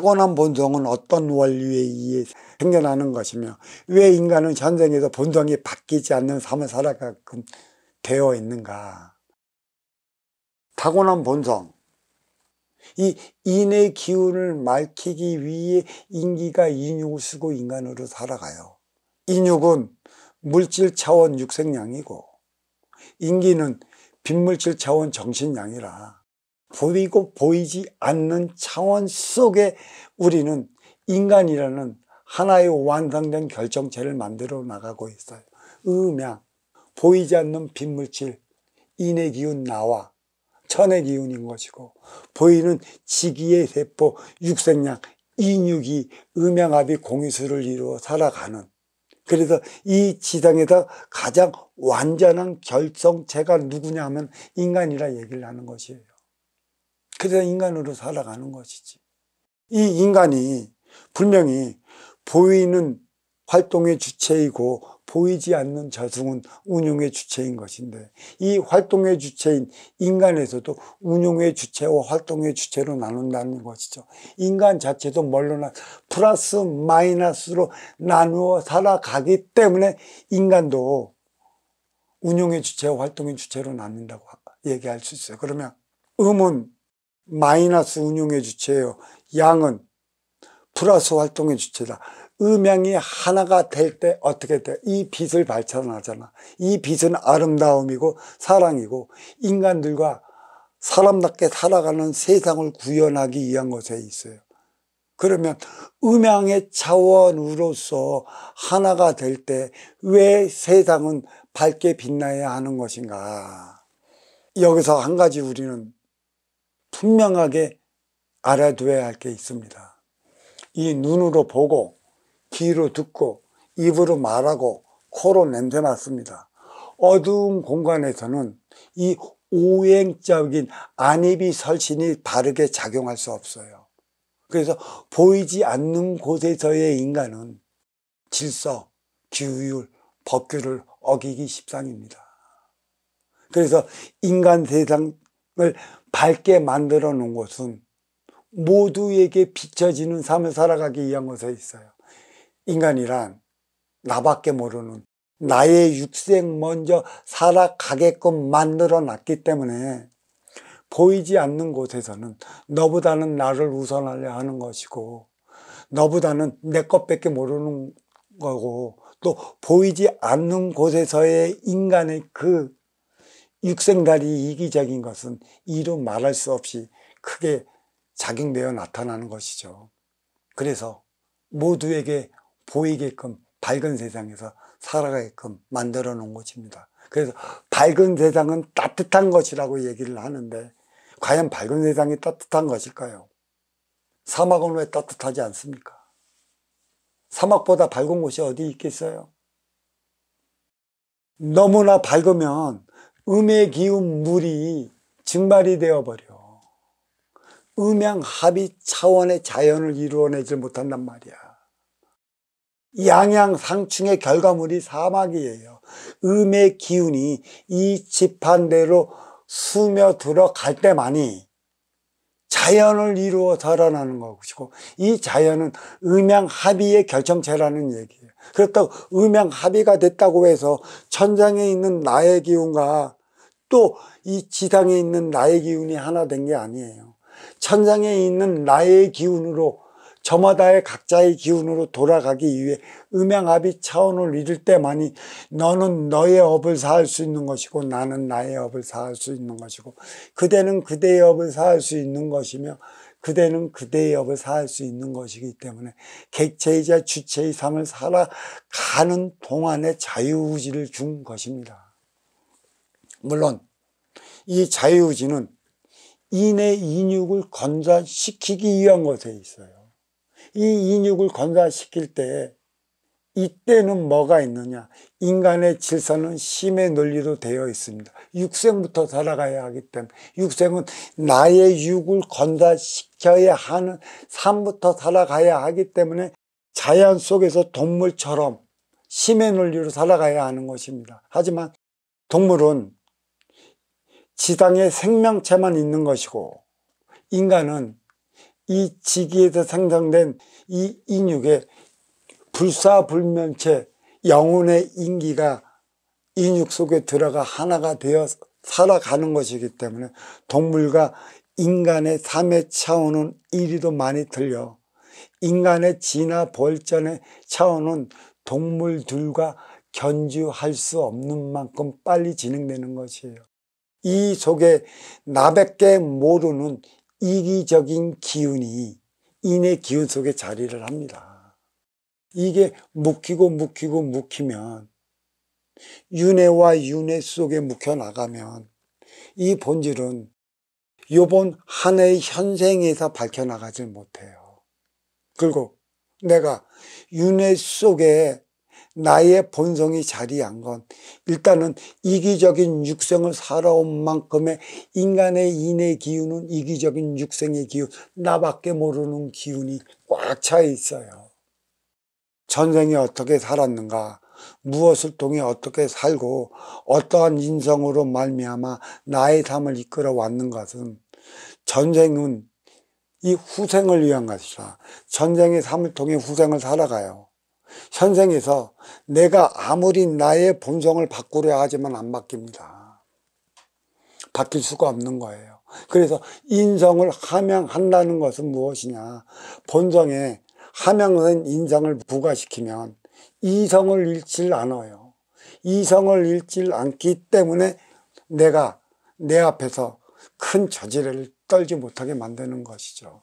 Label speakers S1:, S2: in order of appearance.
S1: 타고난 본성은 어떤 원리에 의해 생겨나는 것이며 왜 인간은 현생에서 본성이 바뀌지 않는 삶을 살아가게끔 되어 있는가. 타고난 본성, 이 인의 기운을 밝히기 위해 인기가 인육을 쓰고 인간으로 살아가요. 인육은 물질 차원 육생양이고 인기는 빈물질 차원 정신양이라 보이고 보이지 않는 차원 속에 우리는 인간이라는 하나의 완성된 결정체를 만들어 나가고 있어요. 음양, 보이지 않는 빈물질, 인의 기운 나와 천의 기운인 것이고 보이는 지기의 세포, 육생양, 인육이 음양합이 공유수를 이루어 살아가는, 그래서 이 지상에서 가장 완전한 결정체가 누구냐 하면 인간이라 얘기를 하는 것이에요. 그래서 인간으로 살아가는 것이지. 이 인간이 분명히 보이는 활동의 주체이고 보이지 않는 저승은 운용의 주체인 것인데 이 활동의 주체인 인간에서도 운용의 주체와 활동의 주체로 나눈다는 것이죠. 인간 자체도 물론 플러스 마이너스로 나누어 살아가기 때문에 인간도 운용의 주체와 활동의 주체로 나눈다고 얘기할 수 있어요. 그러면 음은 마이너스 운용의 주체예요. 양은 플러스 활동의 주체다. 음양이 하나가 될 때 어떻게 돼? 이 빛을 발산하잖아. 이 빛은 아름다움이고 사랑이고 인간들과 사람답게 살아가는 세상을 구현하기 위한 것에 있어요. 그러면 음양의 차원으로서 하나가 될 때 왜 세상은 밝게 빛나야 하는 것인가? 여기서 한 가지 우리는 분명하게 알아둬야 할 게 있습니다. 이 눈으로 보고 귀로 듣고 입으로 말하고 코로 냄새 맡습니다. 어두운 공간에서는 이 오행적인 안입이 설신이 바르게 작용할 수 없어요. 그래서 보이지 않는 곳에서의 인간은 질서, 규율, 법규를 어기기 십상입니다. 그래서 인간 세상을 밝게 만들어 놓은 것은 모두에게 비춰지는 삶을 살아가기 위한 것에 있어요. 인간이란 나밖에 모르는 나의 육생 먼저 살아가게끔 만들어 놨기 때문에 보이지 않는 곳에서는 너보다는 나를 우선하려 하는 것이고 너보다는 내 것밖에 모르는 거고 또 보이지 않는 곳에서의 인간의 그 육생달이 이기적인 것은 이루 말할 수 없이 크게 작용되어 나타나는 것이죠. 그래서 모두에게 보이게끔 밝은 세상에서 살아가게끔 만들어 놓은 것입니다. 그래서 밝은 세상은 따뜻한 것이라고 얘기를 하는데 과연 밝은 세상이 따뜻한 것일까요? 사막은 왜 따뜻하지 않습니까? 사막보다 밝은 곳이 어디 있겠어요? 너무나 밝으면 음의 기운 물이 증발이 되어버려. 음양합의 차원의 자연을 이루어내지 못한단 말이야. 양양상충의 결과물이 사막이에요. 음의 기운이 이 지판대로 스며들어갈 때만이 자연을 이루어 살아나는 것이고 이 자연은 음양합의의 결정체라는 얘기예요. 그렇다고 음양합의가 됐다고 해서 천장에 있는 나의 기운과 또 이 지상에 있는 나의 기운이 하나 된 게 아니에요. 천장에 있는 나의 기운으로 저마다의 각자의 기운으로 돌아가기 위해 음양합의 차원을 이룰 때만이 너는 너의 업을 사할 수 있는 것이고 나는 나의 업을 사할 수 있는 것이고 그대는 그대의 업을 사할 수 있는 것이며 그대는 그대의 업을 사할 수 있는 것이기 때문에 객체이자 주체의 삶을 살아가는 동안에 자유의지를 준 것입니다. 물론 이 자유의지는 인의 인육을 건사시키기 위한 것에 있어요. 이 인육을 건사시킬 때 이때는 뭐가 있느냐? 인간의 질서는 심의 논리로 되어 있습니다. 육생부터 살아가야 하기 때문에 육생은 나의 육을 건사시켜야 하는 삶부터 살아가야 하기 때문에 자연 속에서 동물처럼 심의 논리로 살아가야 하는 것입니다. 하지만 동물은 지상에 생명체만 있는 것이고 인간은 이 지기에서 생성된 이 인육에 불사불면체 영혼의 인기가 인육 속에 들어가 하나가 되어 살아가는 것이기 때문에 동물과 인간의 삶의 차원은 이리도 많이 틀려 인간의 진화 발전의 차원은 동물들과 견주할 수 없는 만큼 빨리 진행되는 것이에요. 이 속에 나밖에 모르는 이기적인 기운이 인의 기운 속에 자리를 합니다. 이게 묵히면 윤회와 윤회 속에 묵혀나가면 이 본질은 요번 한 해의 현생에서 밝혀나가질 못해요. 그리고 내가 윤회 속에 나의 본성이 자리한 건 일단은 이기적인 육생을 살아온 만큼의 인간의 인의 기운은 이기적인 육생의 기운, 나밖에 모르는 기운이 꽉 차 있어요. 전생에 어떻게 살았는가, 무엇을 통해 어떻게 살고 어떠한 인성으로 말미암아 나의 삶을 이끌어 왔는 것은 전생은 이 후생을 위한 것이라 전생의 삶을 통해 후생을 살아가요. 현생에서 내가 아무리 나의 본성을 바꾸려 하지만 안 바뀝니다. 바뀔 수가 없는 거예요. 그래서 인성을 함양한다는 것은 무엇이냐, 본성에 함양된 인성을 부과시키면 이성을 잃질 않아요. 이성을 잃질 않기 때문에 내가 내 앞에서 큰 저지를 떨지 못하게 만드는 것이죠.